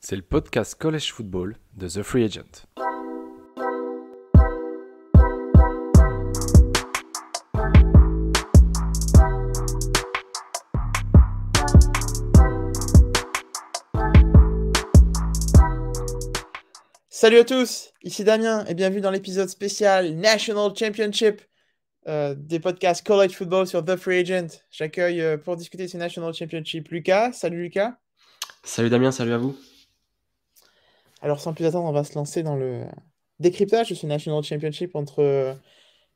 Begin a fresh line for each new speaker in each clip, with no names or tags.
C'est le podcast College Football de The Free Agent.
Salut à tous, ici Damien et bienvenue dans l'épisode spécial National Championship des podcasts College Football sur The Free Agent. J'accueille pour discuter de ce National Championship Lucas. Salut Lucas.
Salut Damien, salut à vous.
Alors sans plus attendre, on va se lancer dans le décryptage de ce National Championship entre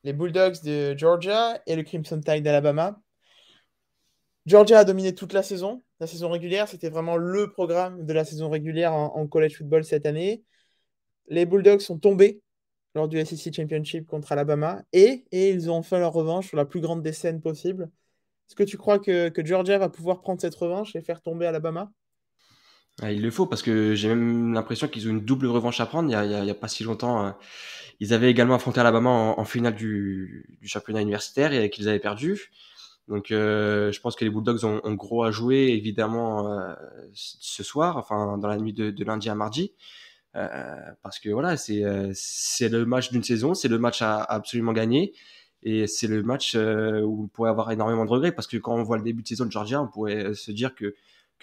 les Bulldogs de Georgia et le Crimson Tide d'Alabama. Georgia a dominé toute la saison régulière, c'était vraiment le programme de la saison régulière en college football cette année. Les Bulldogs sont tombés lors du SEC Championship contre Alabama et ils ont fait leur revanche sur la plus grande des scènes possibles. Est-ce que tu crois que Georgia va pouvoir prendre cette revanche et faire tomber Alabama?
Il le faut parce que j'ai même l'impression qu'ils ont une double revanche à prendre. Il y a pas si longtemps, ils avaient également affronté Alabama en finale du championnat universitaire et qu'ils avaient perdu. Donc je pense que les Bulldogs ont gros à jouer évidemment ce soir, enfin dans la nuit de lundi à mardi. Parce que voilà, c'est le match d'une saison, c'est le match à absolument gagner. Et c'est le match où on pourrait avoir énormément de regrets parce que quand on voit le début de saison de Georgia, on pourrait se dire que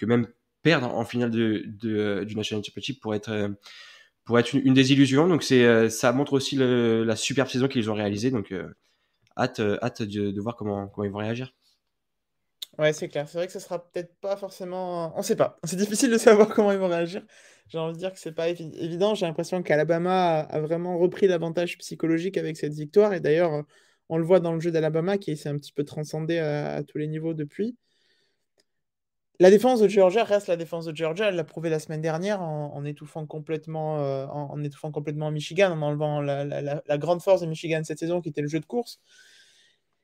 même perdre en finale du National Championship pourrait être une désillusion. Donc ça montre aussi la superbe saison qu'ils ont réalisée. Donc hâte de voir comment ils vont réagir.
Ouais, c'est clair. C'est vrai que ça sera peut-être pas forcément. On sait pas. C'est difficile de savoir comment ils vont réagir. J'ai envie de dire que c'est pas évident. J'ai l'impression qu'Alabama a vraiment repris l'avantage psychologique avec cette victoire. Et d'ailleurs, on le voit dans le jeu d'Alabama qui s'est un petit peu transcendé à tous les niveaux depuis. La défense de Georgia reste la défense de Georgia. Elle l'a prouvé la semaine dernière en étouffant complètement, en étouffant complètement Michigan, en enlevant la grande force de Michigan cette saison, qui était le jeu de course.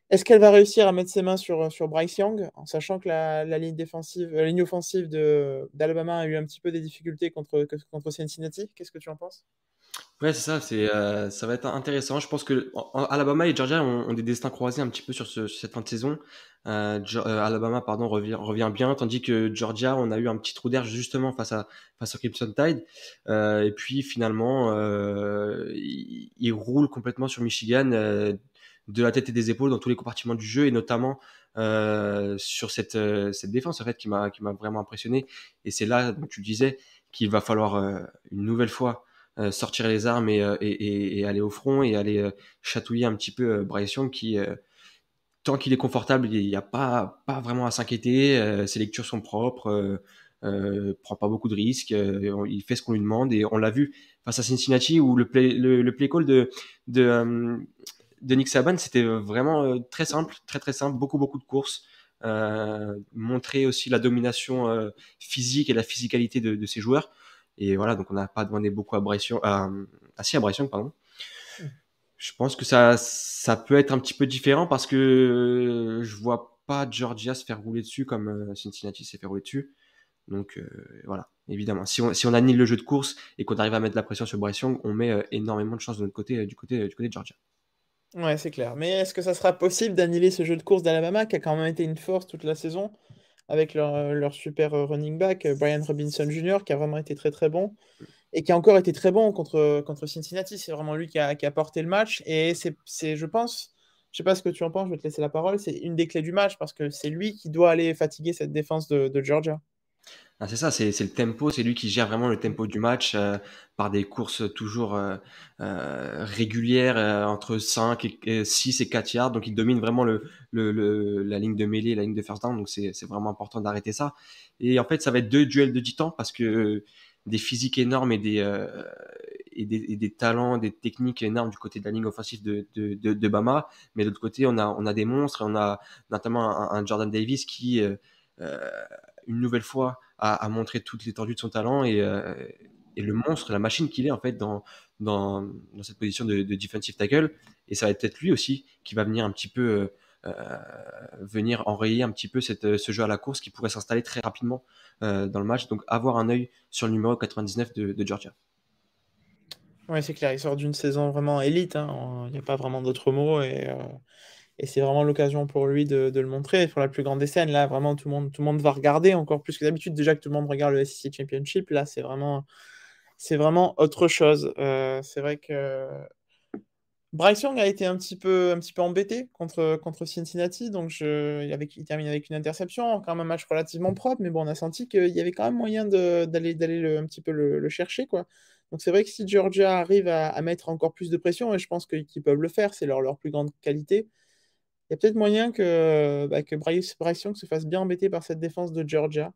Est-ce qu'elle va réussir à mettre ses mains sur Bryce Young, en sachant que la ligne défensive, la ligne offensive d'Alabama a eu un petit peu des difficultés contre Cincinnati? Qu'est-ce que tu en penses?
Ouais, c'est ça, ça va être intéressant. Je pense que Alabama et Georgia ont des destins croisés un petit peu sur cette fin de saison. Alabama, pardon, revient bien, tandis que Georgia, on a eu un petit trou d'air justement face au Crimson Tide. Et puis finalement, il roule complètement sur Michigan, de la tête et des épaules dans tous les compartiments du jeu, et notamment sur cette défense en fait qui m'a vraiment impressionné. Et c'est là, donc tu le disais, qu'il va falloir une nouvelle fois sortir les armes et aller au front et aller chatouiller un petit peu Bryce Young qui, tant qu'il est confortable, il n'y a pas vraiment à s'inquiéter. Ses lectures sont propres, prend pas beaucoup de risques, il fait ce qu'on lui demande, et on l'a vu face à Cincinnati où le play call de, euh, de Nick Saban, c'était vraiment très simple, très très simple, beaucoup de courses. Montrer aussi la domination physique et la physicalité de ses joueurs. Et voilà, donc on n'a pas demandé beaucoup à Bryce Young, à Bryce Young, pardon. Je pense que ça peut être un petit peu différent parce que je vois pas Georgia se faire rouler dessus comme Cincinnati s'est fait rouler dessus. Donc voilà, évidemment. Si on annule le jeu de course et qu'on arrive à mettre la pression sur Bryce Young, on met énormément de chances de notre côté, du côté de Georgia.
Ouais, c'est clair. Mais est-ce que ça sera possible d'annuler ce jeu de course d'Alabama, qui a quand même été une force toute la saison, avec leur super running back, Brian Robinson Jr., qui a vraiment été très très bon, et qui a encore été très bon contre Cincinnati. C'est vraiment lui qui a porté le match. Et je pense, je sais pas ce que tu en penses, je vais te laisser la parole, c'est une des clés du match, parce que c'est lui qui doit aller fatiguer cette défense de Georgia.
Ah, c'est ça, c'est le tempo, c'est lui qui gère vraiment le tempo du match par des courses toujours régulières entre 5 et 6 et 4 yards. Donc il domine vraiment la ligne de mêlée, la ligne de first down. Donc c'est vraiment important d'arrêter ça. Et en fait, ça va être deux duels de titans parce que des physiques énormes et des talents, des techniques énormes du côté de la ligne offensive de Bama. Mais de l'autre côté, on a des monstres, et on a notamment un Jordan Davis qui, euh, une nouvelle fois, à montrer toute l'étendue de son talent et le monstre, la machine qu'il est en fait dans cette position de defensive tackle. Et ça va être peut-être lui aussi qui va venir un petit peu venir enrayer un petit peu ce jeu à la course qui pourrait s'installer très rapidement dans le match. Donc avoir un œil sur le numéro 99 de Georgia.
Ouais, c'est clair, il sort d'une saison vraiment élite, hein, il n'y a pas vraiment d'autres mots. Et c'est vraiment l'occasion pour lui de le montrer pour la plus grande des scènes. Là, vraiment, tout le monde va regarder encore plus que d'habitude. Déjà que tout le monde regarde le SEC Championship, là, c'est vraiment autre chose. C'est vrai que Bryce Young a été un petit peu embêté contre Cincinnati. Donc, il termine avec une interception. Quand même un match relativement propre. Mais bon, on a senti qu'il y avait quand même moyen d'aller un petit peu le chercher, quoi. Donc, c'est vrai que si Georgia arrive à mettre encore plus de pression, et je pense qu'ils peuvent le faire, c'est leur plus grande qualité. Il y a peut-être moyen que Bryce Young se fasse bien embêter par cette défense de Georgia.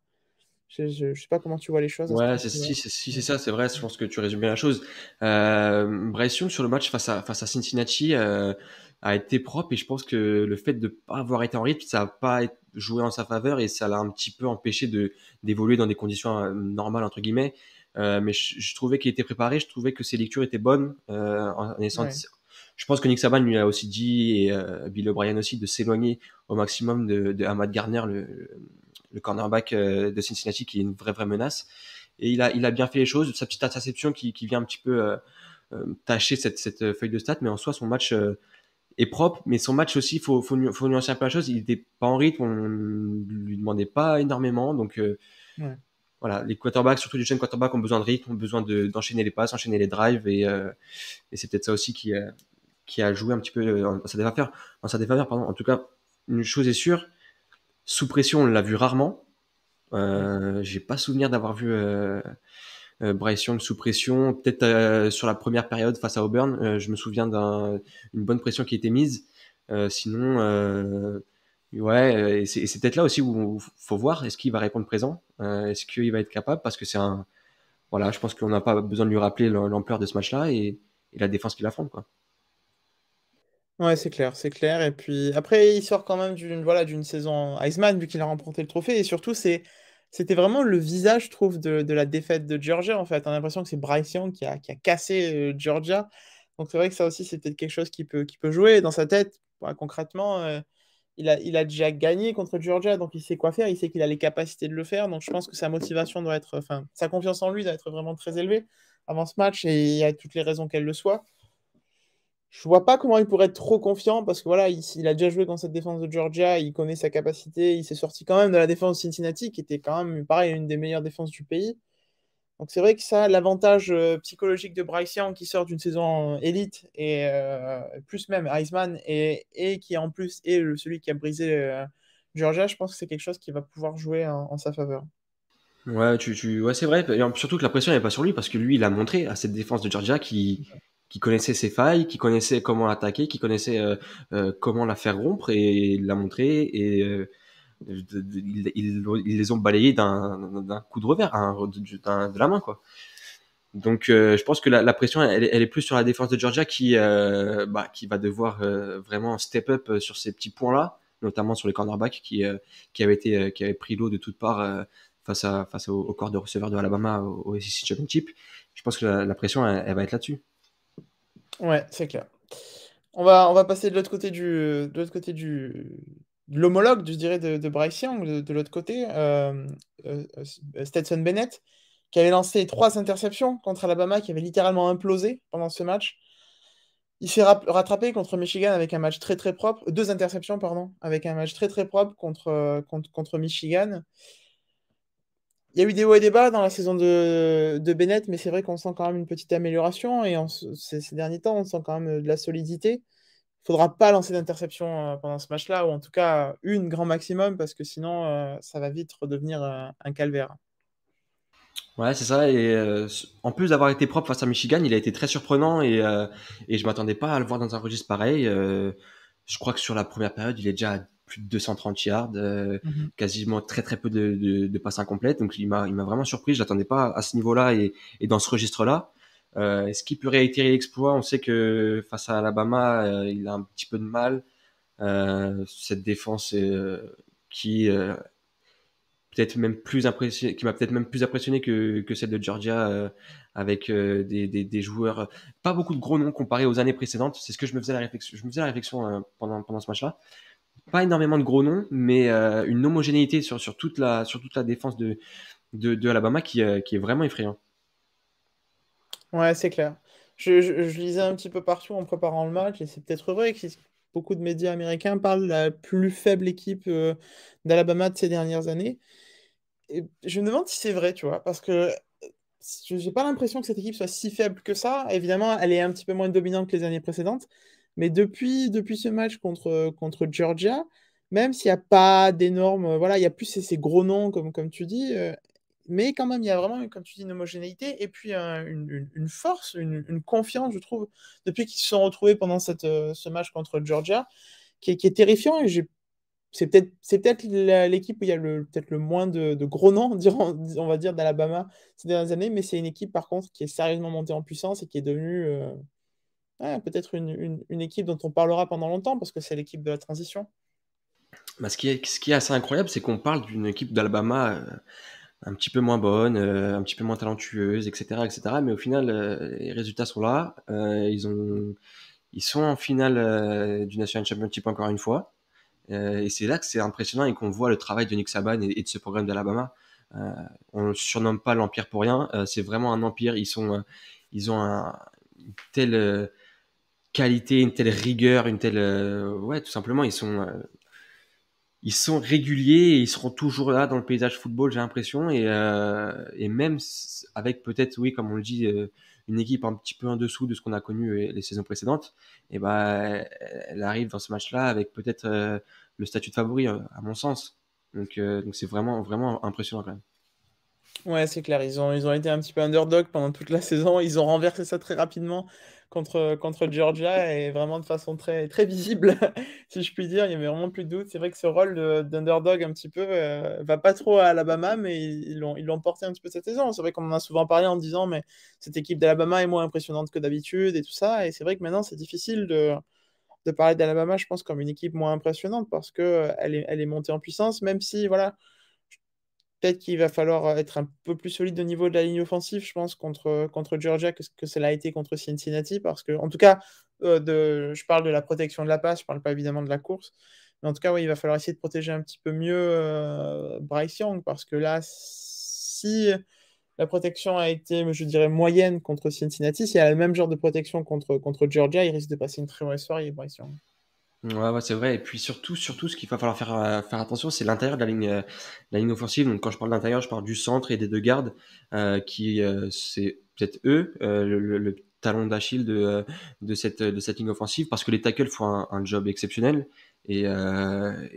Je sais pas comment tu vois les choses à ce
Ouais,
niveau-là.
si c'est ça, c'est vrai, je pense que tu résumes bien la chose. Bryce Young sur le match face à Cincinnati a été propre et je pense que le fait de pas avoir été en rythme, ça n'a pas joué en sa faveur et ça l'a un petit peu empêché d'évoluer dans des conditions normales, entre guillemets. Mais je trouvais qu'il était préparé, je trouvais que ses lectures étaient bonnes.
Ouais.
Je pense que Nick Saban lui a aussi dit, et Bill O'Brien aussi, de s'éloigner au maximum de Ahmad Gardner, le cornerback de Cincinnati, qui est une vraie menace. Et il a bien fait les choses. Sa petite interception qui vient un petit peu tâcher cette feuille de stats, mais en soi, son match est propre. Mais son match aussi, faut nuancer un peu la chose. Il n'était pas en rythme, on lui demandait pas énormément. Donc
Ouais.
voilà, les quarterbacks, surtout les jeunes quarterbacks, ont besoin de rythme, ont besoin d'enchaîner les passes, enchaîner les drives. Et c'est peut-être ça aussi qui a joué un petit peu en sa défaveur. En sa défaveur, pardon. En tout cas, une chose est sûre, sous pression, on l'a vu rarement.
Ouais.
J'ai pas souvenir d'avoir vu Bryce Young sous pression. Peut-être sur la première période face à Auburn, je me souviens d'une bonne pression qui a été mise. Sinon, ouais, et c'est peut-être là aussi où faut voir est-ce qu'il va répondre présent, est-ce qu'il va être capable, parce que c'est un, voilà, je pense qu'on n'a pas besoin de lui rappeler l'ampleur de ce match-là et la défense qu'il affronte, quoi.
Ouais, c'est clair, c'est clair. Et puis après, il sort quand même d'une saison Heisman, vu qu'il a remporté le trophée. Et surtout, c'était vraiment le visage, je trouve, de la défaite de Georgia, en fait. On a l'impression que c'est Bryce Young qui a cassé Georgia. Donc c'est vrai que ça aussi, c'est peut-être quelque chose qui peut jouer dans sa tête. Ouais, concrètement, il a déjà gagné contre Georgia, donc il sait quoi faire, il sait qu'il a les capacités de le faire. Donc je pense que sa motivation doit être, enfin, sa confiance en lui doit être vraiment très élevée avant ce match, et il y a toutes les raisons qu'elle le soit. Je vois pas comment il pourrait être trop confiant parce que voilà, il a déjà joué dans cette défense de Georgia, il connaît sa capacité, il s'est sorti quand même de la défense de Cincinnati qui était quand même, pareil, une des meilleures défenses du pays. Donc c'est vrai que ça, l'avantage psychologique de Bryce Young qui sort d'une saison élite et plus même Heisman et qui en plus est celui qui a brisé Georgia, je pense que c'est quelque chose qui va pouvoir jouer en sa faveur.
Ouais, ouais, c'est vrai. Et surtout que la pression n'est pas sur lui parce que lui, il a montré à cette défense de Georgia qui connaissait ses failles, qui connaissait comment l'attaquer, qui connaissait comment la faire rompre et il l'a montré et ils les ont balayés d'un coup de revers, de la main, quoi. Donc, je pense que la pression, elle est plus sur la défense de Georgia qui va devoir vraiment step up sur ces petits points-là, notamment sur les cornerbacks qui avaient pris l'eau de toutes parts face au corps de receveur de Alabama au SEC Championship. Je pense que la pression, elle va être là-dessus.
Ouais, c'est clair. On va passer de l'autre côté de l'homologue, je dirais, de Bryce Young, de l'autre côté, Stetson Bennett, qui avait lancé 3 interceptions contre Alabama, qui avait littéralement implosé pendant ce match. Il s'est rattrapé contre Michigan avec un match très très propre, 2 interceptions, pardon, avec un match très très propre contre Michigan. Il y a eu des hauts et des bas dans la saison de Bennett, mais c'est vrai qu'on sent quand même une petite amélioration et ces derniers temps, on sent quand même de la solidité. Il faudra pas lancer d'interception pendant ce match-là, ou en tout cas une grand maximum, parce que sinon ça va vite redevenir un calvaire.
Ouais, c'est ça. Et en plus d'avoir été propre face à Michigan, il a été très surprenant et je m'attendais pas à le voir dans un registre pareil. Je crois que sur la première période, il est déjà à plus de 230 yards,
Mhm.
quasiment très peu de passes incomplètes. Donc il m'a vraiment surpris. Je l'attendais pas à ce niveau-là et dans ce registre-là. Est-ce qu'il peut réitérer l'exploit? On sait que face à Alabama, il a un petit peu de mal. Cette défense qui peut-être même plus impressionné, qui m'a peut-être même plus impressionné que celle de Georgia, avec des joueurs, pas beaucoup de gros noms comparé aux années précédentes. C'est ce que je me faisais la réflexion. Je me faisais la réflexion pendant ce match-là. Pas énormément de gros noms, mais une homogénéité sur toute la défense de Alabama qui est vraiment effrayant.
Ouais, c'est clair. Je lisais un petit peu partout en préparant le match, et c'est peut-être vrai beaucoup de médias américains parlent de la plus faible équipe d'Alabama de ces dernières années. Et je me demande si c'est vrai, tu vois, parce que j'ai pas l'impression que cette équipe soit si faible que ça. Évidemment, elle est un petit peu moins dominante que les années précédentes, mais depuis ce match contre Georgia, même s'il n'y a pas d'énormes, voilà, il y a plus ces gros noms, comme tu dis, mais quand même, il y a vraiment, comme tu dis, une homogénéité et puis une force, une confiance, je trouve, depuis qu'ils se sont retrouvés pendant ce match contre Georgia, qui est terrifiant. Et c'est peut-être l'équipe où il y a peut-être le moins de gros noms, on va dire, d'Alabama ces dernières années, mais c'est une équipe, par contre, qui est sérieusement montée en puissance et qui est devenue ouais, peut-être une équipe dont on parlera pendant longtemps, parce que c'est l'équipe de la transition.
Bah, ce qui est assez incroyable, c'est qu'on parle d'une équipe d'Alabama un petit peu moins bonne, un petit peu moins talentueuse, etc., etc. Mais au final, les résultats sont là. Ils sont en finale du National Championship encore une fois. Et c'est là que c'est impressionnant et qu'on voit le travail de Nick Saban et de ce programme d'Alabama. Euh, on ne le surnomme pas l'Empire pour rien. C'est vraiment un empire. Ils ont une telle qualité, une telle rigueur, une telle... ouais, tout simplement, ils sont réguliers et ils seront toujours là dans le paysage football, j'ai l'impression. Et même avec peut-être, oui, comme on le dit, une équipe un petit peu en dessous de ce qu'on a connu les saisons précédentes, et ben, elle arrive dans ce match-là avec peut-être le statut de favori, à mon sens. Donc c'est vraiment, vraiment impressionnant quand même.
Ouais, c'est clair, ils ont été un petit peu underdog pendant toute la saison. Ils ont renversé ça très rapidement contre Georgia et vraiment de façon très, très visible, si je puis dire. Il n'y avait vraiment plus de doute. C'est vrai que ce rôle d'underdog un petit peu va pas trop à Alabama, mais ils l'ont porté un petit peu cette saison. C'est vrai qu'on en a souvent parlé en disant, mais cette équipe d'Alabama est moins impressionnante que d'habitude et tout ça. Et c'est vrai que maintenant, c'est difficile de parler d'Alabama, je pense, comme une équipe moins impressionnante parce que elle est montée en puissance, même si, voilà. Peut-être qu'il va falloir être un peu plus solide au niveau de la ligne offensive, je pense, contre Georgia que cela a été contre Cincinnati. Parce que, en tout cas, je parle de la protection de la passe, je ne parle pas évidemment de la course. Mais en tout cas, oui, il va falloir essayer de protéger un petit peu mieux Bryce Young. Parce que là, si la protection a été, je dirais, moyenne contre Cincinnati, s'il a le même genre de protection contre Georgia, il risque de passer une très mauvaise soirée, Bryce Young.
Ouais, ouais, c'est vrai. Et puis surtout, ce qu'il va falloir faire attention, c'est l'intérieur de la ligne offensive. Donc quand je parle d'intérieur, je parle du centre et des deux gardes, qui c'est peut-être eux le talon d'Achille de cette ligne offensive, parce que les tackles font un job exceptionnel et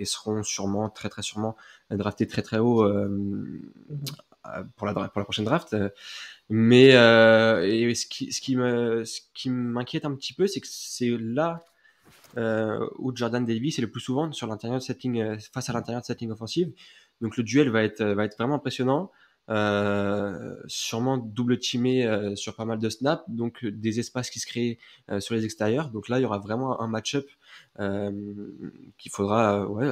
seront sûrement très très sûrement draftés très très haut
Mhm.
pour la prochaine draft. Mais et ce qui m'inquiète un petit peu, c'est que c'est là où Jordan Davis est le plus souvent sur l'intérieur de cette ligne, face à l'intérieur de cette ligne offensive. Donc le duel va être vraiment impressionnant. Sûrement double teamé sur pas mal de snaps, donc des espaces qui se créent sur les extérieurs. Donc là, il y aura vraiment un match-up euh, qu'il faudra ouais,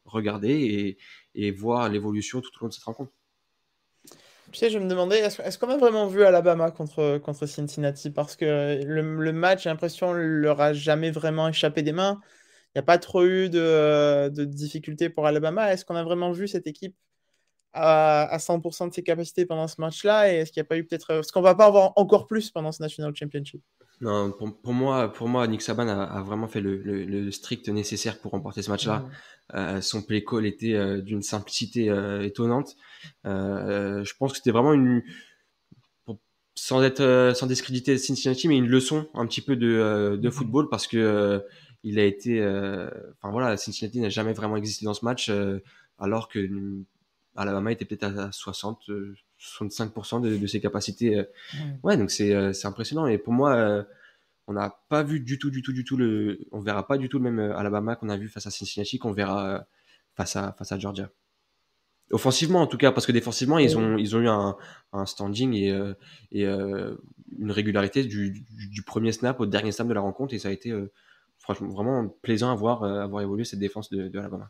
regarder et voir l'évolution tout au long de cette rencontre.
Tu sais, je me demandais, est-ce qu'on a vraiment vu Alabama contre Cincinnati? Parce que le match, j'ai l'impression, leur a jamais vraiment échappé des mains. Il n'y a pas trop eu de difficultés pour Alabama. Est-ce qu'on a vraiment vu cette équipe à 100% de ses capacités pendant ce match-là? Et est-ce qu'il n'y a pas eu peut-être... Est-ce qu'on va pas avoir encore plus pendant ce National Championship?
Non, pour moi, Nick Saban a vraiment fait le strict nécessaire pour remporter ce match-là.
Mhm.
Son play call était d'une simplicité étonnante. Je pense que c'était vraiment sans discréditer Cincinnati, mais une leçon un petit peu de
Mhm.
football, parce que il a été, enfin voilà, Cincinnati n'a jamais vraiment existé dans ce match, alors que Alabama était peut-être à 65% de ses capacités.
Ouais.
Ouais, donc c'est impressionnant. Et pour moi, on n'a pas vu du tout, du tout, du tout on verra pas du tout le même Alabama qu'on a vu face à Cincinnati qu'on verra face à Georgia. Offensivement, en tout cas, parce que défensivement, ils ont eu un standing et une régularité du premier snap au dernier snap de la rencontre, et ça a été franchement vraiment plaisant à voir évoluer cette défense de Alabama.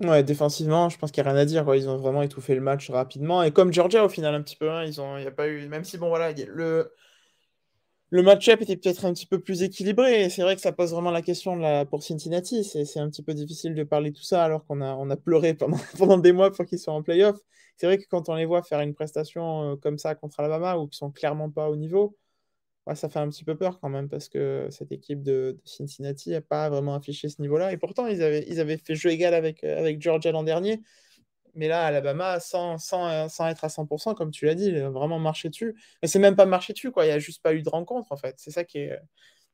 Ouais, défensivement, je pense qu'il n'y a rien à dire, quoi. Ils ont vraiment étouffé le match rapidement. Et comme Georgia, au final, un petit peu, hein, il n'y a pas eu... Même si, bon, voilà, le match-up était peut-être un petit peu plus équilibré. Et c'est vrai que ça pose vraiment la question là, pour Cincinnati. C'est un petit peu difficile de parler de tout ça alors qu'on a pleuré pendant, pendant des mois pour qu'ils soient en playoff. C'est vrai que quand on les voit faire une prestation comme ça contre Alabama ou qu'ils sont clairement pas au niveau, ouais, ça fait un petit peu peur quand même parce que cette équipe de Cincinnati n'a pas vraiment affiché ce niveau-là. Et pourtant, ils avaient fait jeu égal avec Georgia l'an dernier. Mais là, Alabama, sans être à 100%, comme tu l'as dit, il a vraiment marché dessus. Mais c'est même pas marché dessus, quoi. Il n'y a juste pas eu de rencontre, en fait. C'est ça qui est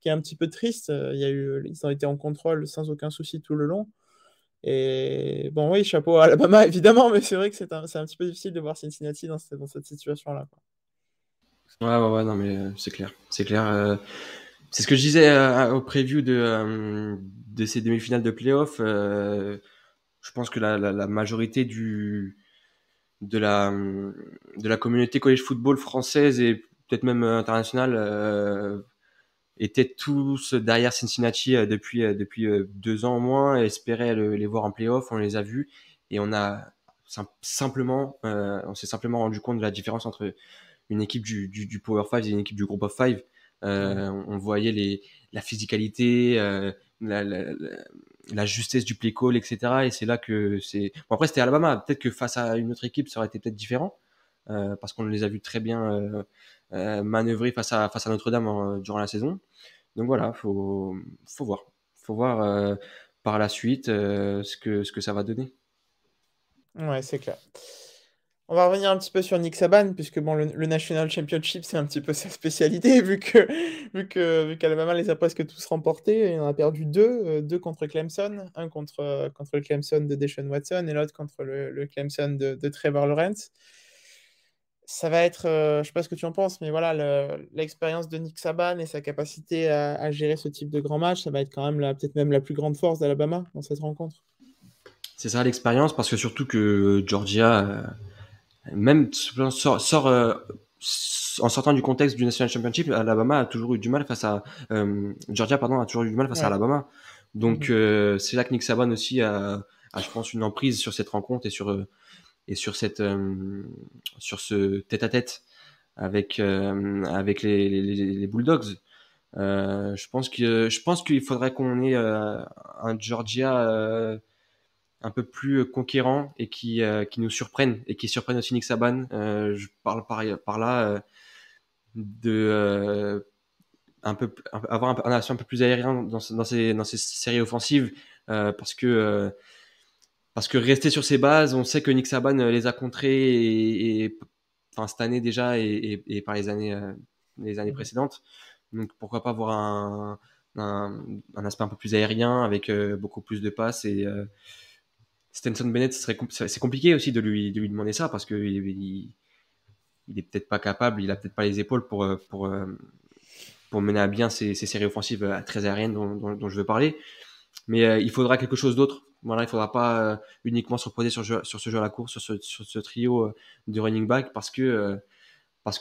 un petit peu triste. Ils ont été en contrôle sans aucun souci tout le long. Et bon, oui, chapeau à Alabama, évidemment, mais c'est vrai que c'est un petit peu difficile de voir Cincinnati dans cette situation-là, quoi.
Ouais, non, mais c'est clair. C'est clair. C'est ce que je disais au preview de ces demi-finales de playoff. Je pense que la majorité de la communauté college football française et peut-être même internationale étaient tous derrière Cincinnati depuis 2 ans au moins, et espéraient les voir en playoff. On les a vus et on s'est simplement rendu compte de la différence entre une équipe du Power 5 et une équipe du Group of 5.
Ouais.
On voyait la physicalité, la justesse du play call, etc. Et c'est là que c'est. Bon, après, c'était Alabama. Peut-être que face à une autre équipe, ça aurait été peut-être différent, parce qu'on les a vus très bien manœuvrer face à Notre-Dame durant la saison. Donc voilà, faut voir. Faut voir par la suite ce que ça va donner.
Ouais, c'est clair. On va revenir un petit peu sur Nick Saban, puisque bon, le National Championship, c'est un petit peu sa spécialité, vu qu'Alabama les a presque tous remportés. Il en a perdu deux contre Clemson, un contre le Clemson de Deshaun Watson et l'autre contre le Clemson de Trevor Lawrence. Ça va être, je sais pas ce que tu en penses, mais voilà, l'expérience de Nick Saban et sa capacité à gérer ce type de grand match, ça va être quand même peut-être même la plus grande force d'Alabama dans cette rencontre.
C'est ça l'expérience, parce que surtout que Georgia, même en sortant du contexte du National Championship, Alabama a toujours eu du mal face à Georgia, pardon, a toujours eu du mal face à
Ouais.
Alabama. Donc
Mhm.
c'est là que Nick Saban aussi a, je pense, une emprise sur cette rencontre et sur ce tête-à-tête avec les Bulldogs. Je pense qu'il faudrait qu'on ait un Georgia un peu plus conquérant et qui nous surprenne et qui surprenne aussi Nick Saban. Je parle par là de avoir un action un peu plus aérien dans ces séries offensives, parce que rester sur ses bases, on sait que Nick Saban les a contrés enfin cette année déjà et par les années
Mhm.
précédentes. Donc pourquoi pas avoir un aspect un peu plus aérien avec beaucoup plus de passes. Et Stenson Bennett, c'est compliqué aussi de lui demander ça, parce que il est peut-être pas capable, il a peut-être pas les épaules pour mener à bien ces séries offensives très aériennes dont je veux parler. Mais il faudra quelque chose d'autre. Voilà, il faudra pas uniquement se reposer sur ce jeu à la course, sur ce trio de running back, parce que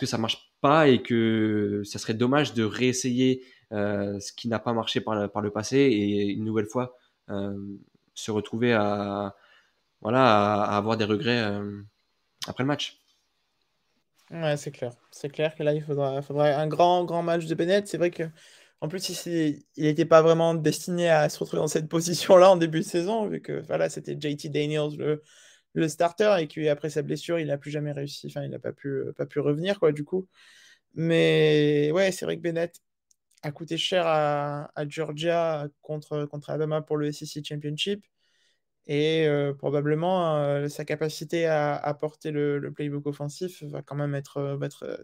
ça marche pas, et que ça serait dommage de réessayer ce qui n'a pas marché par le passé, et une nouvelle fois euh, se retrouver voilà, à avoir des regrets après le match.
Ouais, c'est clair. C'est clair que là, il faudra un grand, grand match de Bennett. C'est vrai que, en plus, il n'était pas vraiment destiné à se retrouver dans cette position-là en début de saison, vu que voilà, c'était JT Daniels le starter et qu'après sa blessure, il n'a plus jamais réussi. Enfin, il n'a pas pu revenir, quoi, du coup. Mais ouais, c'est vrai que Bennett a coûté cher à Georgia contre Alabama pour le SEC Championship. Et probablement, sa capacité à porter le playbook offensif va quand même être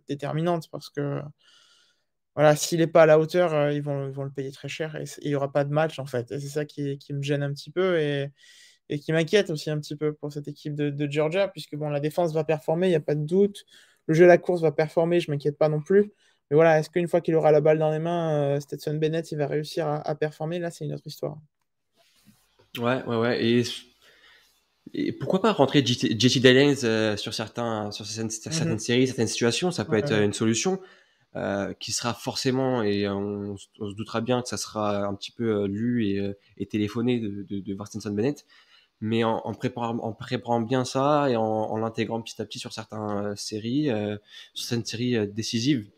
déterminante parce que voilà, s'il n'est pas à la hauteur, ils vont le payer très cher et il n'y aura pas de match en fait. Et c'est ça qui me gêne un petit peu et qui m'inquiète aussi un petit peu pour cette équipe de Georgia, puisque bon, la défense va performer, il n'y a pas de doute. Le jeu à la course va performer, je ne m'inquiète pas non plus. Mais voilà, est-ce qu'une fois qu'il aura la balle dans les mains, Stetson Bennett, il va réussir à performer? Là, c'est une autre histoire.
Ouais, ouais, ouais. Et pourquoi pas rentrer JT Daniels sur certaines
Mhm.
séries, certaines situations, ça peut être
Ouais,
une solution qui sera forcément, et on se doutera bien que ça sera un petit peu lu et téléphoné de voir Stetson Bennett, mais en préparant bien ça et en l'intégrant petit à petit sur certaines séries décisives,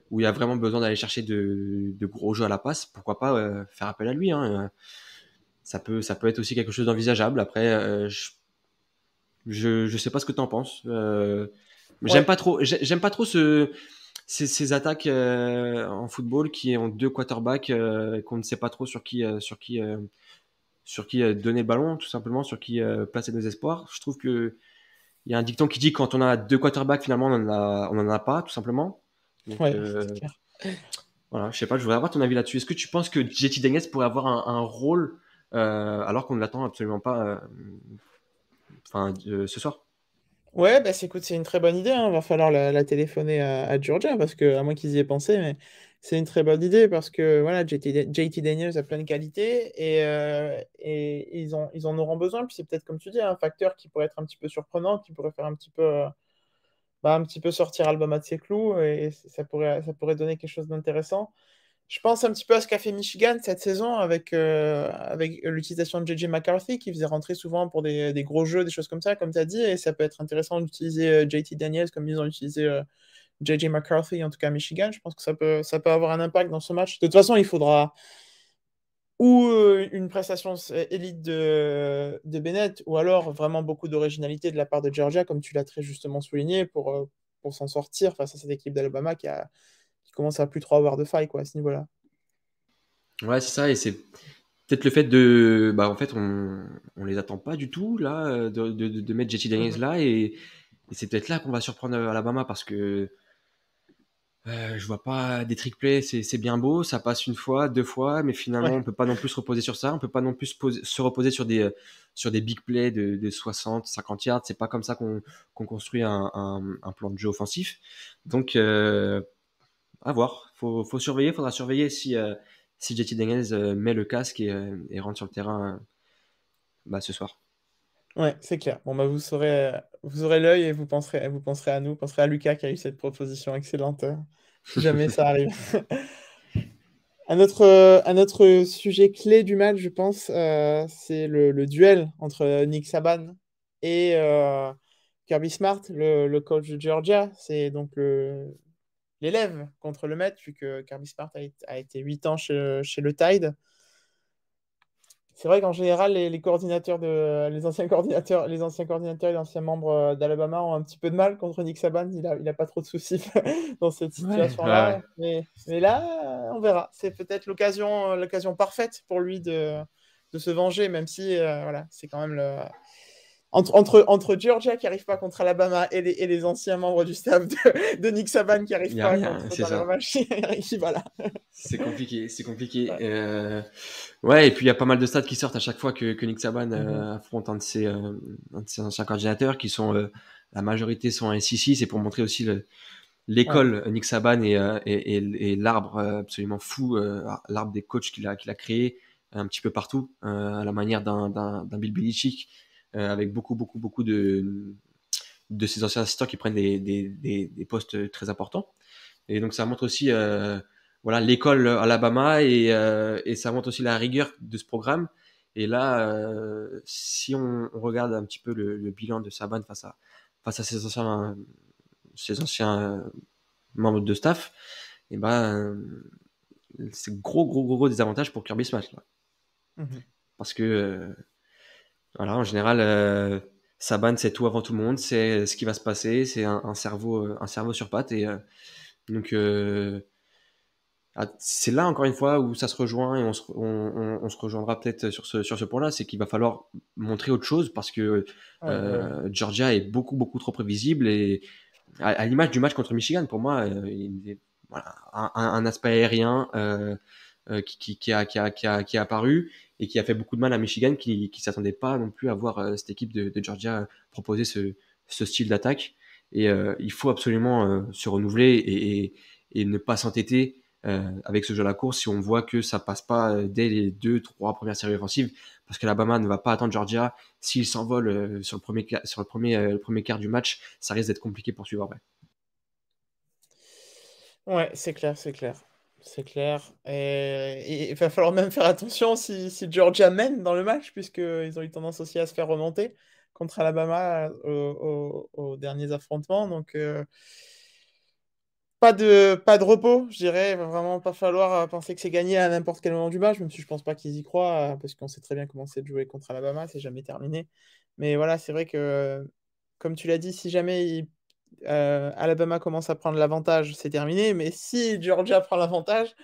où il y a vraiment besoin d'aller chercher de gros jeux à la passe, pourquoi pas faire appel à lui, hein. Ça peut être aussi quelque chose d'envisageable. Après, je sais pas ce que tu en penses. J'aime
ouais,
pas trop, j'aime pas trop ce ces attaques en football qui ont deux quarterbacks qu'on ne sait pas trop sur qui donner le ballon, tout simplement, sur qui placer nos espoirs. Je trouve que il y a un dicton qui dit que quand on a deux quarterbacks, finalement, on en a pas, tout simplement. Donc
Ouais, c'est clair.
voilà, je sais pas, je voudrais avoir ton avis là-dessus. Est-ce que tu penses que JT Daniels pourrait avoir un rôle alors qu'on ne l'attend absolument pas ce soir?
Ouais, bah écoute, c'est une très bonne idée, hein. Va falloir la téléphoner à Georgia parce que, à moins qu'ils y aient pensé, mais c'est une très bonne idée parce que voilà, JT Daniels a plein de qualités et ils en auront besoin. Puis c'est peut-être, comme tu dis, un facteur qui pourrait être un petit peu surprenant, qui pourrait faire un petit peu sortir Alabama de ses clous et ça pourrait donner quelque chose d'intéressant. Je pense un petit peu à ce qu'a fait Michigan cette saison avec l'utilisation de J.J. McCarthy qui faisait rentrer souvent pour des gros jeux, des choses comme ça, comme tu as dit, et ça peut être intéressant d'utiliser JT Daniels comme ils ont utilisé J.J. McCarthy, en tout cas à Michigan. Je pense que ça peut avoir un impact dans ce match. De toute façon, il faudra ou une prestation élite de Bennett, ou alors vraiment beaucoup d'originalité de la part de Georgia, comme tu l'as très justement souligné, pour s'en sortir face à cette équipe d'Alabama qui commence à plus trop avoir de faille quoi, à ce niveau-là.
Ouais, c'est ça, et c'est peut-être le fait de, bah en fait, on les attend pas du tout là, de mettre JT Daniels
Mhm.
là, et c'est peut-être là qu'on va surprendre Alabama parce que je vois pas des trick plays, c'est bien beau, ça passe une fois, deux fois, mais finalement
Ouais.
on peut pas non plus se reposer sur ça, on peut pas non plus se reposer sur des big plays de 60, 50 yards. C'est pas comme ça qu'on construit un plan de jeu offensif. Donc à voir, faut surveiller, faudra surveiller si JT Daniels met le casque et rentre sur le terrain bah, ce soir.
Ouais, c'est clair. Bon, bah, vous aurez l'œil et vous penserez à nous, vous penserez à Lucas qui a eu cette proposition excellente, si jamais ça arrive. Un autre sujet clé du match, je pense, c'est le duel entre Nick Saban et Kirby Smart, le coach de Georgia. C'est donc l'élève contre le maître, vu que Kirby Smart a été 8 ans chez le Tide. C'est vrai qu'en général, les anciens coordinateurs et les anciens membres d'Alabama ont un petit peu de mal contre Nick Saban. Il a pas trop de soucis dans cette
Ouais,
situation-là.
ouais.
Mais là, on verra. C'est peut-être l'occasion parfaite pour lui de se venger, même si voilà, c'est quand même entre Georgia qui n'arrive pas contre Alabama et les anciens membres du staff de Nick Saban qui
Il
n'arrivent
y a
pas
rien,
contre
c'est
dans les
ça.
rematchs, voilà.
C'est compliqué, c'est compliqué.
Ouais.
Ouais, et puis il y a pas mal de stats qui sortent à chaque fois que Nick Saban
Mhm.
affronte un de ses anciens coordinateurs qui sont, la majorité sont en SEC. C'est pour montrer aussi
Ouais.
l'école Nick Saban et l'arbre absolument fou, l'arbre des coachs qu'il a créé un petit peu partout, à la manière d'un Bill Belichick, avec beaucoup de ses anciens assistants qui prennent des postes très importants. Et donc ça montre aussi voilà l'école Alabama et ça montre aussi la rigueur de ce programme. Et là, si on regarde un petit peu le bilan de Saban face à ses anciens membres de staff, et ben c'est gros désavantage pour Kirby Smart là.
Mhm.
Parce que voilà, en général, Saban c'est tout avant tout le monde, c'est ce qui va se passer, c'est un cerveau sur pattes et donc c'est là encore une fois où ça se rejoint et on se rejoindra peut-être sur ce point-là, c'est qu'il va falloir montrer autre chose parce que
Ouais.
Georgia est beaucoup trop prévisible et à l'image du match contre Michigan, pour moi, voilà, un aspect aérien qui est apparu et qui a fait beaucoup de mal à Michigan qui s'attendait pas non plus à voir cette équipe de Georgia proposer ce style d'attaque. Et il faut absolument se renouveler et ne pas s'entêter avec ce jeu à la course si on voit que ça passe pas dès les deux, trois premières séries offensives, parce que l'Alabama ne va pas attendre Georgia. S'il s'envole le premier quart du match, ça risque d'être compliqué pour suivre après.
Ouais, c'est clair, c'est clair. C'est clair. Et il va falloir même faire attention si Georgia mène dans le match, puisqu'ils ont eu tendance aussi à se faire remonter contre Alabama aux derniers affrontements. Donc, pas de repos, je dirais. Il va vraiment pas falloir penser que c'est gagné à n'importe quel moment du match, même si je pense pas qu'ils y croient, parce qu'on sait très bien comment c'est de jouer contre Alabama, c'est jamais terminé. Mais voilà, c'est vrai que, comme tu l'as dit, si jamais Alabama commence à prendre l'avantage, c'est terminé. Mais si Georgia prend l'avantage,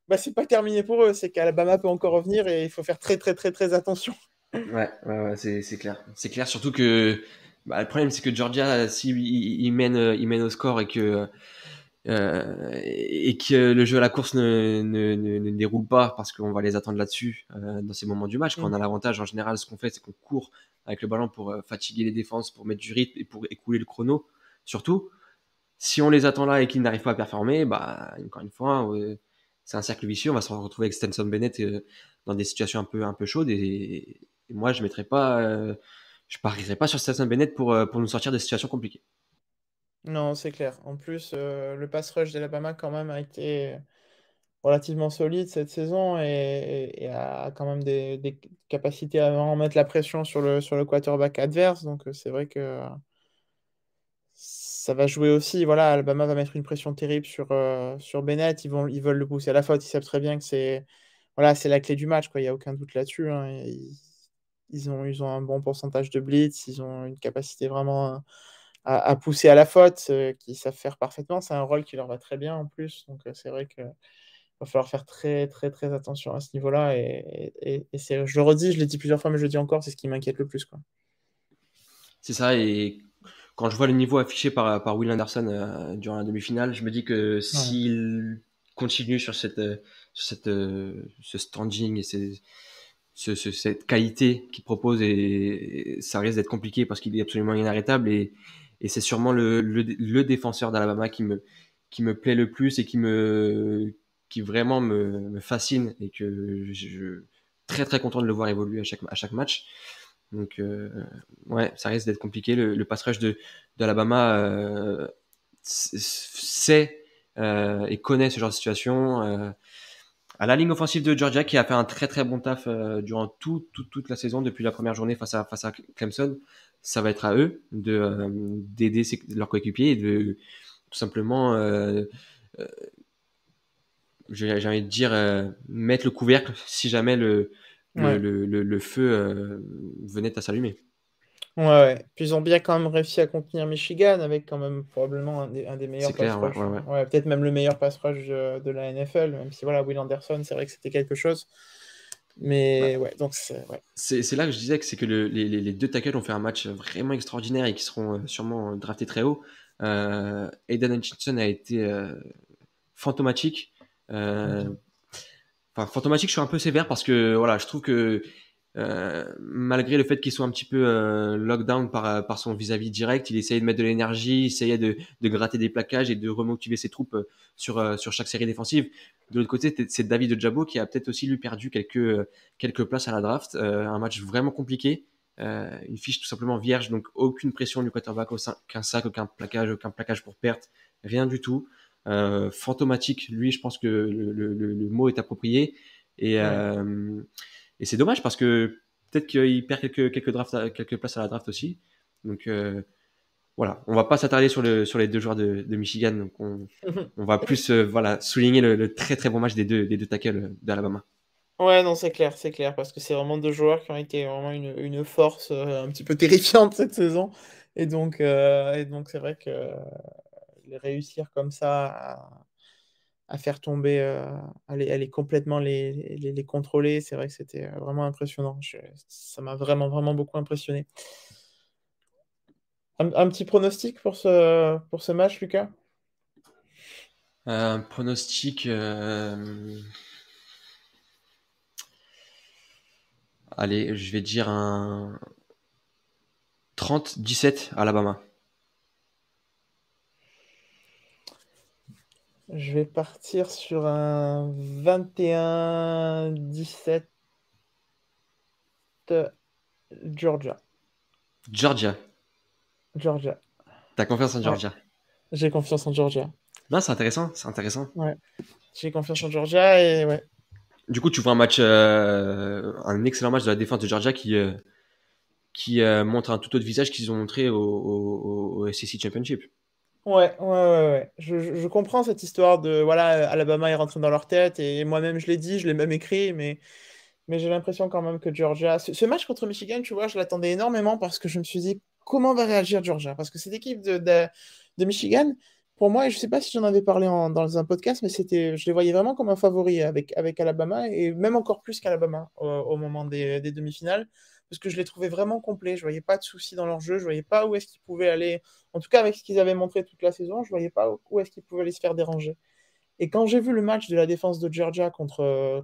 bah, c'est pas terminé pour eux. C'est qu'Alabama peut encore revenir et il faut faire très, très, très, très attention.
Ouais, c'est clair. C'est clair, surtout que le problème, c'est que Georgia, si il mène au score et que le jeu à la course ne déroule pas parce qu'on va les attendre là-dessus dans ces moments du match. Quand on a l'avantage, en général, ce qu'on fait, c'est qu'on court avec le ballon pour fatiguer les défenses, pour mettre du rythme et pour écouler le chrono. Surtout, si on les attend là et qu'ils n'arrivent pas à performer, encore une fois, c'est un cercle vicieux. On va se retrouver avec Stenson Bennett dans des situations un peu chaudes. Et moi, je parierais pas sur Stenson Bennett pour nous sortir des situations compliquées.
Non, c'est clair. En plus, le pass rush d'Alabama quand même a été relativement solide cette saison et a quand même des capacités à vraiment mettre la pression sur le quarterback adverse. Donc c'est vrai que ça va jouer aussi. Voilà, Alabama va mettre une pression terrible sur Bennett. Ils veulent le pousser à la faute. Ils savent très bien que c'est la clé du match, quoi. Il n'y a aucun doute là-dessus, hein. Ils ont un bon pourcentage de blitz. Ils ont une capacité vraiment à pousser à la faute, qu'ils savent faire parfaitement. C'est un rôle qui leur va très bien en plus. Donc c'est vrai que va falloir faire très, très, très attention à ce niveau-là. Je le redis, je l'ai dit plusieurs fois, mais je le dis encore, c'est ce qui m'inquiète le plus, quoi.
C'est ça, et quand je vois le niveau affiché par Will Anderson durant la demi-finale, je me dis que s'il continue sur ce standing et cette qualité qu'il propose, et ça risque d'être compliqué parce qu'il est absolument inarrêtable, et c'est sûrement le défenseur d'Alabama qui me plaît le plus et qui vraiment me fascine, et que je très très content de le voir évoluer à chaque match. Donc ouais, ça risque d'être compliqué. Le pass rush d'Alabama sait et connaît ce genre de situation. À la ligne offensive de Georgia, qui a fait un très très bon taf durant toute la saison depuis la première journée face à Clemson, ça va être à eux d'aider leurs coéquipiers et de tout simplement j'ai envie de dire mettre le couvercle si jamais le feu venait à s'allumer.
Ouais. Puis ils ont bien quand même réussi à contenir Michigan avec quand même probablement un des meilleurs
C'est
pass
clair,
rush.
ouais.
Ouais, peut-être même le meilleur pass rush de la NFL, même si voilà, Will Anderson, c'est vrai que c'était quelque chose. Mais ouais, donc
c'est là que je disais que c'est que les deux tackles ont fait un match vraiment extraordinaire et qui seront sûrement draftés très haut. Aidan Hutchinson a été fantomatique. Enfin, fantomatique, je suis un peu sévère parce que voilà, je trouve que malgré le fait qu'il soit un petit peu lockdown par son vis-à-vis direct, il essayait de mettre de l'énergie, il essayait de gratter des plaquages et de remotiver ses troupes sur chaque série défensive. De l'autre côté, c'est David Ojabo qui a peut-être aussi lui perdu quelques places à la draft. Un match vraiment compliqué, une fiche tout simplement vierge, donc aucune pression du quarterback, aucun sac, aucun plaquage pour perte, rien du tout. Fantomatique, lui, je pense que le mot est approprié. Et, et c'est dommage parce que peut-être qu'il perd quelques places à la draft aussi. Donc voilà, on va pas s'attarder sur les deux joueurs de Michigan. Donc on va plus voilà, souligner le très très bon match des deux tackles d'Alabama.
Ouais, non, c'est clair, parce que c'est vraiment deux joueurs qui ont été vraiment une force un petit peu terrifiante cette saison. Et donc c'est vrai que les réussir comme ça à faire tomber, aller complètement les contrôler, c'est vrai que c'était vraiment impressionnant. Ça m'a vraiment, vraiment beaucoup impressionné. Un petit pronostic pour ce match, Lucas?
Un pronostic. Allez, je vais dire un 30-17 Alabama.
Je vais partir sur un 21-17 Georgia.
Georgia.
Georgia.
T'as confiance en
Ouais,
Georgia?
j'ai confiance en Georgia.
Non, c'est intéressant, c'est intéressant.
Ouais, j'ai confiance en Georgia et ouais.
Du coup, tu vois un excellent match de la défense de Georgia qui montre un tout autre visage qu'ils ont montré au SEC Championship.
Ouais. Je comprends cette histoire de voilà, Alabama est rentré dans leur tête et moi-même je l'ai dit, je l'ai même écrit, mais j'ai l'impression quand même que Georgia. Ce match contre Michigan, tu vois, je l'attendais énormément parce que je me suis dit comment va réagir Georgia. Parce que cette équipe de Michigan, pour moi, et je ne sais pas si j'en avais parlé dans un podcast, mais je les voyais vraiment comme un favori avec Alabama, et même encore plus qu'Alabama au moment des demi-finales, parce que je les trouvais vraiment complets. Je ne voyais pas de soucis dans leur jeu, je ne voyais pas où est-ce qu'ils pouvaient aller. En tout cas, avec ce qu'ils avaient montré toute la saison, je ne voyais pas où est-ce qu'ils pouvaient aller se faire déranger. Et quand j'ai vu le match de la défense de Georgia contre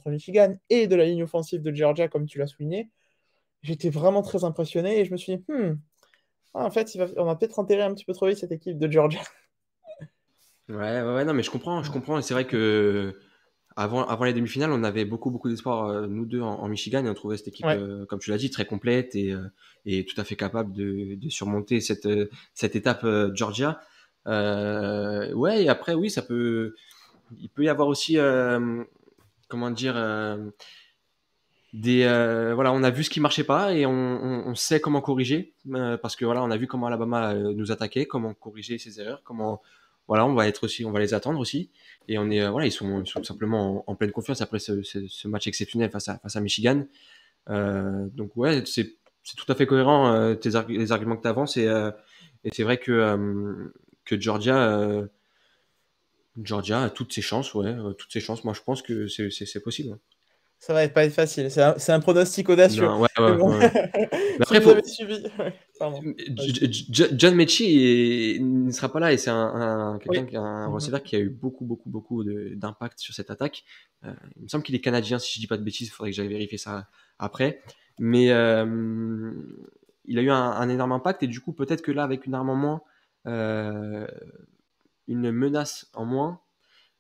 Michigan et de la ligne offensive de Georgia, comme tu l'as souligné, j'étais vraiment très impressionné et je me suis dit, en fait, on va peut-être enterrer un petit peu trop vite cette équipe de Georgia.
Ouais, non, mais je comprends. Et c'est vrai que avant les demi-finales, on avait beaucoup d'espoir, nous deux, en Michigan, et on trouvait cette équipe,
Ouais.
comme tu l'as dit, très complète et tout à fait capable de surmonter cette étape Georgia. Ouais, et après, oui, il peut y avoir aussi, comment dire, voilà, on a vu ce qui marchait pas et on sait comment corriger, parce que voilà, on a vu comment Alabama nous attaquait, comment corriger ses erreurs, voilà, on va les attendre aussi, et voilà, ils sont tout simplement en pleine confiance après ce match exceptionnel face à Michigan. Donc ouais, c'est tout à fait cohérent, les arguments que tu avances, et c'est vrai que Georgia a toutes ses chances, ouais, toutes ses chances. Moi, je pense que c'est possible, hein.
Ça va pas être facile. C'est un pronostic audacieux.
Non, ouais,
Mais bon,
ouais. Mais
si
après,
vous avez suivi. Ouais, pardon.
John Mechie ne sera pas là, et c'est
Oui.
un receveur qui a eu beaucoup d'impact sur cette attaque. Il me semble qu'il est canadien, si je dis pas de bêtises, il faudrait que j'aille vérifier ça après. Mais il a eu un énorme impact, et du coup, peut-être que là, avec une arme en moins, une menace en moins,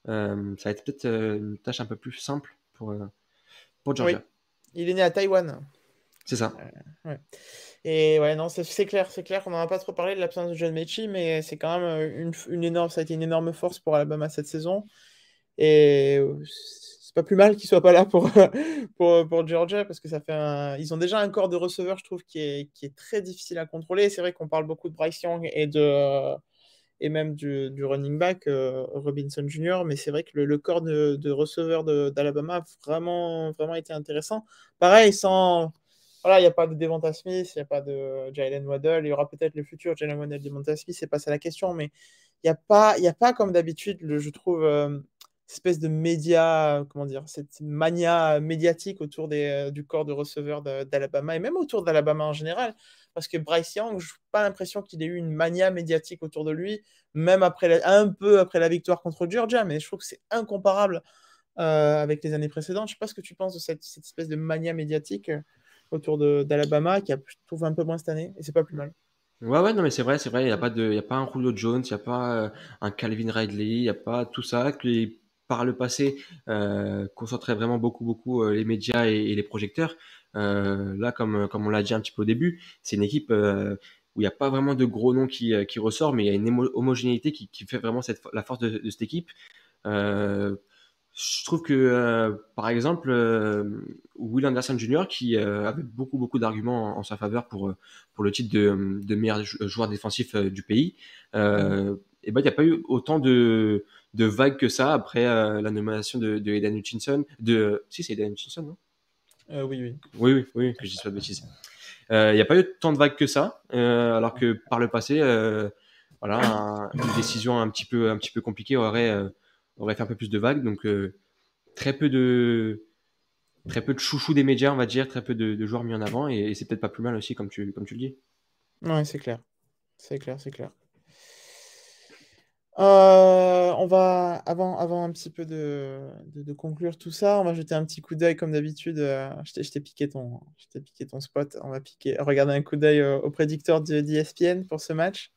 ça va être peut-être une tâche un peu plus simple pour
Oui.
Georgia.
Il est né à Taïwan.
C'est ça.
Ouais. Et ouais, non, c'est clair qu'on n'en a pas trop parlé de l'absence de John Mechie, mais c'est quand même ça a été une énorme force pour Alabama cette saison. Et c'est pas plus mal qu'il soit pas là pour Georgia, parce que ils ont déjà un corps de receveurs, je trouve, qui est très difficile à contrôler. C'est vrai qu'on parle beaucoup de Bryce Young et même du running back, Robinson Jr., mais c'est vrai que le corps de receveurs d'Alabama a vraiment été intéressant. Pareil, voilà, il n'y a pas de Devonta Smith, il n'y a pas de Jalen Waddle, il y aura peut-être le futur Jalen Waddle, Devonta Smith, c'est pas ça la question, mais il y a pas comme d'habitude, je trouve, cette espèce de comment dire, cette mania médiatique autour du corps de receveurs d'Alabama, et même autour d'Alabama en général, parce que Bryce Young, je n'ai pas l'impression qu'il ait eu une mania médiatique autour de lui, même un peu après la victoire contre Georgia, mais je trouve que c'est incomparable avec les années précédentes. Je ne sais pas ce que tu penses de cette espèce de mania médiatique autour d'Alabama, qui a, je trouve, un peu moins cette année, et c'est pas plus mal.
Ouais, non, mais c'est vrai, il y a pas un Julio Jones, il y a pas un Calvin Ridley, il y a pas tout ça qui, par le passé, concentrait vraiment beaucoup les médias et les projecteurs. Là, comme on l'a dit un petit peu au début, c'est une équipe où il n'y a pas vraiment de gros noms qui ressort, mais il y a une homogénéité qui fait vraiment la force de cette équipe. Euh, je trouve que, par exemple, Will Anderson Jr., qui avait beaucoup d'arguments en sa faveur pour le titre de meilleur joueur défensif du pays, et ben, il n'y a pas eu autant de vagues que ça après la nomination de Aidan Hutchinson. Si, c'est Aidan Hutchinson, non?
Oui.
Oui, que je dise pas de bêtises. Il n'y a pas eu tant de vagues que ça, alors que par le passé, voilà, une décision un petit peu compliquée aurait fait un peu plus de vagues. Donc, très peu de chouchous des médias, on va dire, très peu de joueurs mis en avant, et c'est peut-être pas plus mal aussi, comme tu le dis.
Ouais, c'est clair. C'est clair. On va, avant un petit peu de conclure tout ça, on va jeter un petit coup d'œil comme d'habitude. Je t'ai piqué ton spot. On va regarder un coup d'œil au prédicteur d'ESPN pour ce match,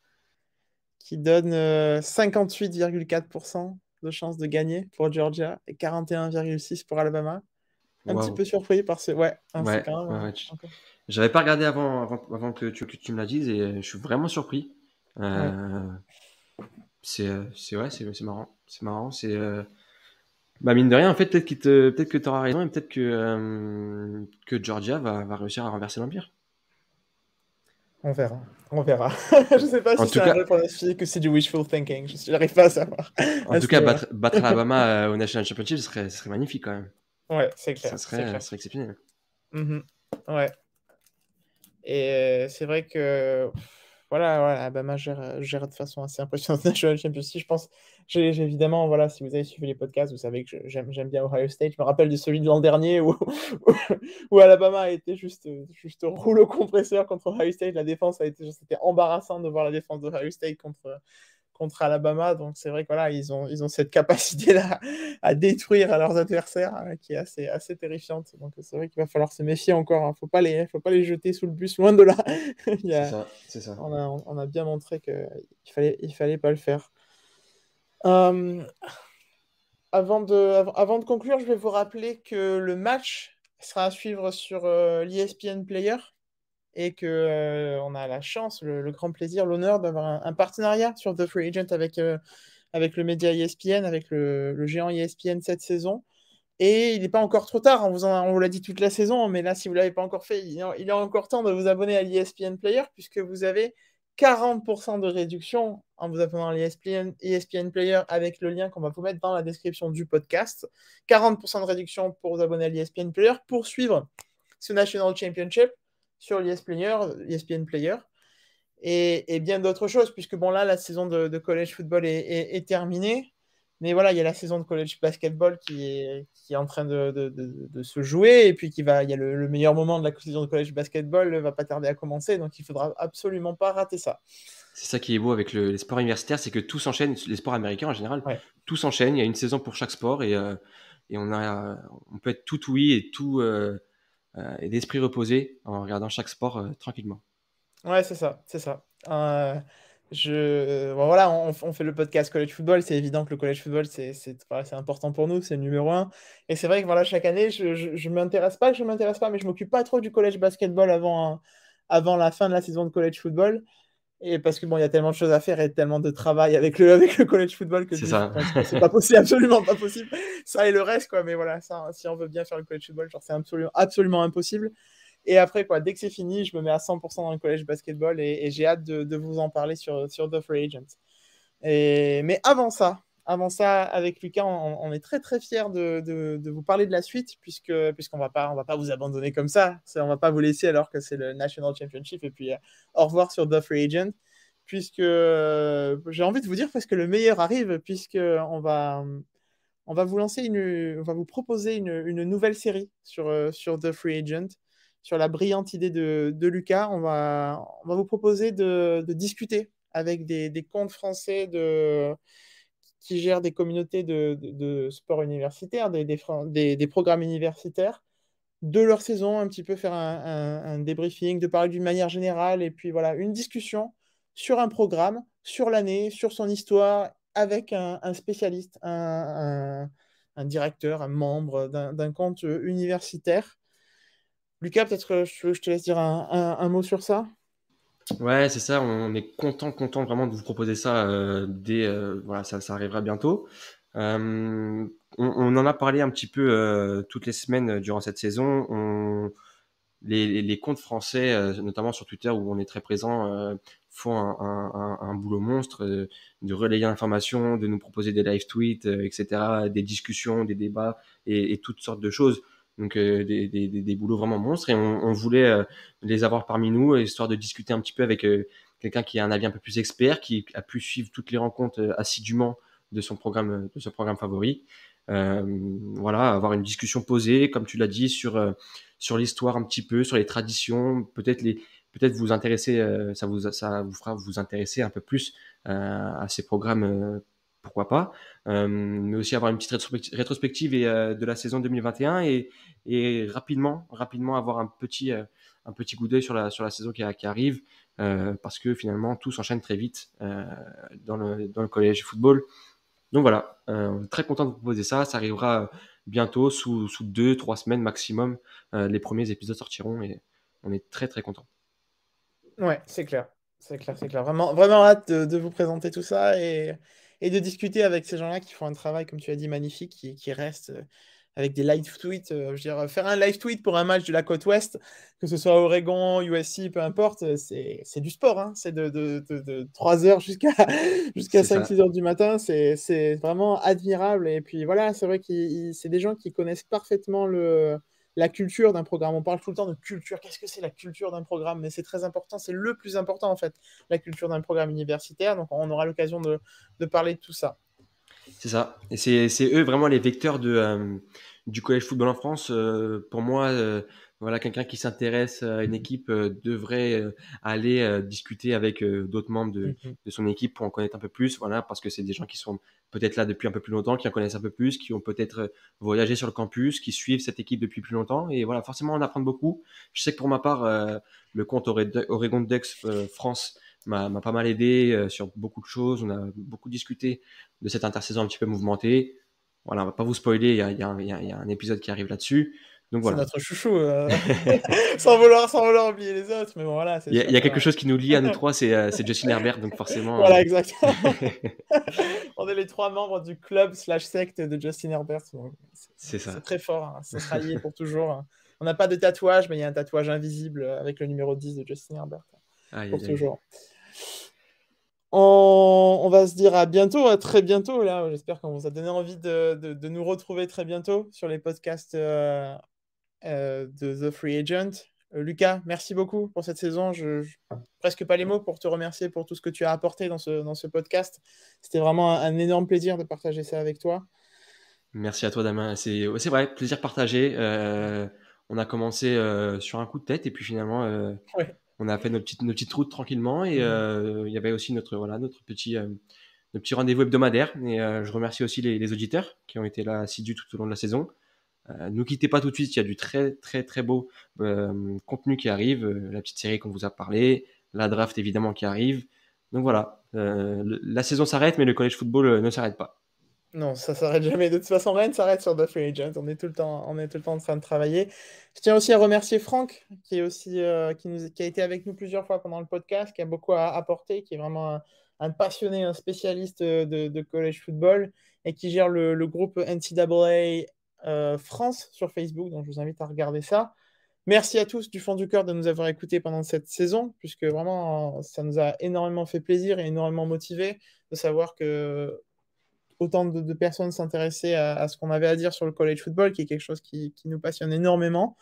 qui donne 58,4% de chances de gagner pour Georgia et 41,6% pour Alabama. Un petit
Waouh.
peu surpris par ce. Ouais, hein, c'est
Ouais,
quand même.
ouais. J'avais pas regardé avant que tu me la dises, et je suis vraiment surpris.
Ouais.
C'est marrant. C'est marrant. Bah, mine de rien, en fait, peut-être que tu auras raison, et peut-être que Georgia va réussir à renverser l'Empire.
On verra. Je sais pas
En
si
tout
c'est un
cas,
vrai pronostic ou c'est du wishful thinking. Je n'arrive pas à savoir
en
à
tout
ce
cas,
niveau-là.
battre Alabama au National Championship, ce serait magnifique quand même.
Ouais,
Ça
c'est clair.
serait exceptionnel.
Mhm. Ouais. Et c'est vrai que voilà, Alabama gère de façon assez impressionnante National Championship. Je pense, évidemment, voilà, si vous avez suivi les podcasts, vous savez que j'aime bien Ohio State. Je me rappelle de celui de l'an dernier où Alabama a été juste rouleau compresseur contre Ohio State. La défense c'était embarrassant de voir la défense d'Ohio State contre Alabama. Donc c'est vrai que voilà, ils ont cette capacité-là à détruire leurs adversaires qui est assez terrifiante. Donc c'est vrai qu'il va falloir se méfier encore. Faut pas les jeter sous le bus, loin de là.
C'est ça, c'est ça.
On a bien montré qu'il fallait pas le faire. Euh, avant de conclure, je vais vous rappeler que le match sera à suivre sur l'ESPN Player et que on a la chance, le grand plaisir, l'honneur d'avoir un partenariat sur The Free Agent avec le média ESPN, avec le géant ESPN cette saison. Et il n'est pas encore trop tard, on vous l'a dit toute la saison, mais là, si vous ne l'avez pas encore fait, il est encore temps de vous abonner à l'ESPN Player, puisque vous avez 40% de réduction en vous abonnant à l'ESPN Player avec le lien qu'on va vous mettre dans la description du podcast. 40% de réduction pour vous abonner à l'ESPN Player pour suivre ce National Championship sur l'ESPN Player et bien d'autres choses, puisque bon là, la saison de college football est terminée. Mais voilà, il y a la saison de college basketball qui est en train de se jouer. Et puis, il y a le meilleur moment de la saison de college basketball va pas tarder à commencer. Donc, il faudra absolument pas rater ça.
C'est ça qui est beau avec les sports universitaires, c'est que tout s'enchaîne, les sports américains en général,
Ouais.
tout s'enchaîne. Il y a une saison pour chaque sport et on peut être tout oui et d'esprit reposé en regardant chaque sport tranquillement.
Ouais, c'est ça. Bon, voilà, on fait le podcast college football. C'est évident que le college football, voilà, c'est important pour nous, c'est le numéro un. Et c'est vrai que voilà, chaque année, je m'intéresse pas, mais je m'occupe pas trop du college basketball avant la fin de la saison de college football. Et parce que bon, il y a tellement de choses à faire et tellement de travail avec le college football que
C'est
je
ça.
pense que c'est pas possible, absolument pas possible. Ça et le reste, quoi. Mais voilà, ça, si on veut bien faire le college football, genre, c'est absolument impossible. Et après, quoi, dès que c'est fini, je me mets à 100% dans le college basketball et j'ai hâte de vous en parler sur The Free Agent. Mais avant ça, avec Lucas, on est très très fiers de vous parler de la suite, puisqu'on va pas vous abandonner comme ça. On va pas vous laisser alors que c'est le National Championship et puis au revoir sur The Free Agent, puisque j'ai envie de vous dire parce que le meilleur arrive, puisque on va vous proposer une nouvelle série sur The Free Agent, sur la brillante idée de Lucas. On va vous proposer de discuter avec des comptes français qui gèrent des communautés de sport universitaire, des programmes universitaires, de leur saison, un petit peu faire un débriefing, de parler d'une manière générale, et puis voilà, une discussion sur un programme, sur l'année, sur son histoire, avec un spécialiste, un directeur, un membre d'un compte universitaire. Lucas, peut-être je te laisse dire un mot sur ça.
Ouais, c'est ça. On est content vraiment de vous proposer ça voilà, ça arrivera bientôt. On en a parlé un petit peu toutes les semaines durant cette saison. Les comptes français, notamment sur Twitter où on est très présent, font un boulot monstre de relayer l'information, de nous proposer des live tweets, etc., des discussions, des débats et toutes sortes de choses. Donc des boulots vraiment monstres et on voulait les avoir parmi nous, histoire de discuter un petit peu avec quelqu'un qui a un avis un peu plus expert, qui a pu suivre toutes les rencontres assidûment de son programme favori. Voilà, avoir une discussion posée, comme tu l'as dit, sur l'histoire un petit peu, sur les traditions, peut-être vous intéresser, ça vous fera vous intéresser un peu plus à ces programmes, pourquoi pas, mais aussi avoir une petite rétrospective de la saison 2021 et rapidement avoir un petit coup d'œil sur la saison qui arrive, parce que finalement tout s'enchaîne très vite dans le collège football. Donc voilà, très content de vous proposer ça. Ça arrivera bientôt, sous 2-3 semaines maximum. Les premiers épisodes sortiront et on est très très content.
Ouais, c'est clair. C'est clair, c'est clair. Vraiment, vraiment hâte de vous présenter tout ça et de discuter avec ces gens-là qui font un travail, comme tu as dit, magnifique, qui reste avec des live tweets. Je veux dire, faire un live tweet pour un match de la côte ouest, que ce soit Oregon, USC, peu importe, c'est du sport. Hein. C'est de 3 heures jusqu'à
C'est ça.
5-6 heures du matin. C'est vraiment admirable. Et puis voilà, c'est vrai que c'est des gens qui connaissent parfaitement la culture d'un programme. On parle tout le temps de culture. Qu'est-ce que c'est la culture d'un programme? Mais c'est très important, c'est le plus important en fait, la culture d'un programme universitaire. Donc on aura l'occasion de parler de tout ça.
C'est ça. Et c'est eux vraiment les vecteurs du collège football en France. Pour moi, voilà, quelqu'un qui s'intéresse à une équipe devrait aller discuter avec d'autres membres de son équipe pour en connaître un peu plus. Voilà, parce que c'est des gens qui sont peut-être là depuis un peu plus longtemps, qui en connaissent un peu plus, qui ont peut-être voyagé sur le campus, qui suivent cette équipe depuis plus longtemps. Et voilà, forcément, on apprend beaucoup. Je sais que pour ma part, le compte Oregon Ducks France m'a pas mal aidé sur beaucoup de choses. On a beaucoup discuté de cette intersaison un petit peu mouvementée. Voilà, on va pas vous spoiler, il y a un épisode qui arrive là-dessus. Donc
C'est
voilà.
notre chouchou, sans vouloir oublier les autres, mais bon, voilà.
Il y a quelque chose qui nous lie à nous trois, c'est Justin Herbert, donc forcément.
Voilà, exactement. On est les 3 membres du club/secte de Justin Herbert.
C'est ça.
C'est très fort, hein. Ça sera lié pour toujours, hein. On n'a pas de tatouage, mais il y a un tatouage invisible avec le numéro 10 de Justin Herbert. Pour toujours. On va se dire à bientôt, à très bientôt. Là, j'espère qu'on vous a donné envie de nous retrouver très bientôt sur les podcasts de The Free Agent. Lucas, merci beaucoup pour cette saison. Je presque pas les mots pour te remercier pour tout ce que tu as apporté dans ce podcast. C'était vraiment un énorme plaisir de partager ça avec toi.
Merci à toi, Damien. C'est vrai, plaisir partagé. On a commencé sur un coup de tête et puis finalement, on a fait nos petites routes tranquillement et il y avait aussi notre petit rendez-vous hebdomadaire. Et je remercie aussi les auditeurs qui ont été là assidus tout au long de la saison. Ne quittez pas tout de suite, il y a du très très très beau contenu qui arrive, la petite série qu'on vous a parlé, la draft évidemment qui arrive. Donc voilà, la saison s'arrête, mais le college football ne s'arrête pas.
Non, ça s'arrête jamais. De toute façon, rien ne s'arrête sur The Free Agent. On est tout le temps en train de travailler. Je tiens aussi à remercier Franck, qui est aussi qui a été avec nous plusieurs fois pendant le podcast, qui a beaucoup à apporter, qui est vraiment un passionné, un spécialiste de college football et qui gère le groupe NCAA France sur Facebook. Donc, je vous invite à regarder ça. Merci à tous du fond du cœur de nous avoir écoutés pendant cette saison, puisque vraiment, ça nous a énormément fait plaisir et énormément motivé de savoir que autant de personnes s'intéressaient à ce qu'on avait à dire sur le college football, qui est quelque chose qui nous passionne énormément.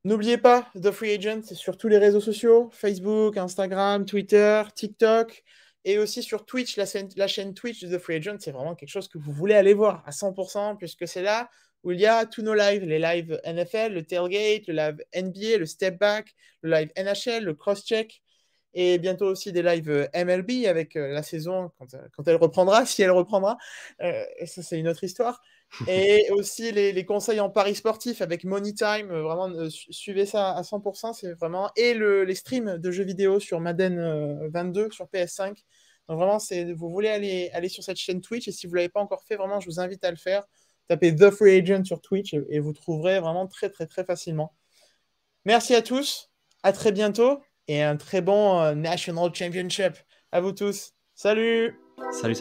N'oubliez pas, The Free Agent, c'est sur tous les réseaux sociaux, Facebook, Instagram, Twitter, TikTok, et aussi sur Twitch, la chaîne Twitch de The Free Agent. C'est vraiment quelque chose que vous voulez aller voir à 100%, puisque c'est là où il y a tous nos lives, les lives NFL, le tailgate, le live NBA, le step back, le live NHL, le cross-check, et bientôt aussi des lives MLB avec la saison quand elle reprendra, si elle reprendra. Et ça, c'est une autre histoire. Et aussi les conseils en paris sportif avec Money Time. Vraiment, suivez ça à 100%. C'est vraiment... Et les streams de jeux vidéo sur Madden 22 sur PS5. Donc vraiment, vous voulez aller sur cette chaîne Twitch. Et si vous ne l'avez pas encore fait, vraiment, je vous invite à le faire. Tapez The Free Agent sur Twitch et vous trouverez vraiment très, très, très facilement. Merci à tous. À très bientôt. Et un très bon National Championship à vous tous. Salut!
Salut!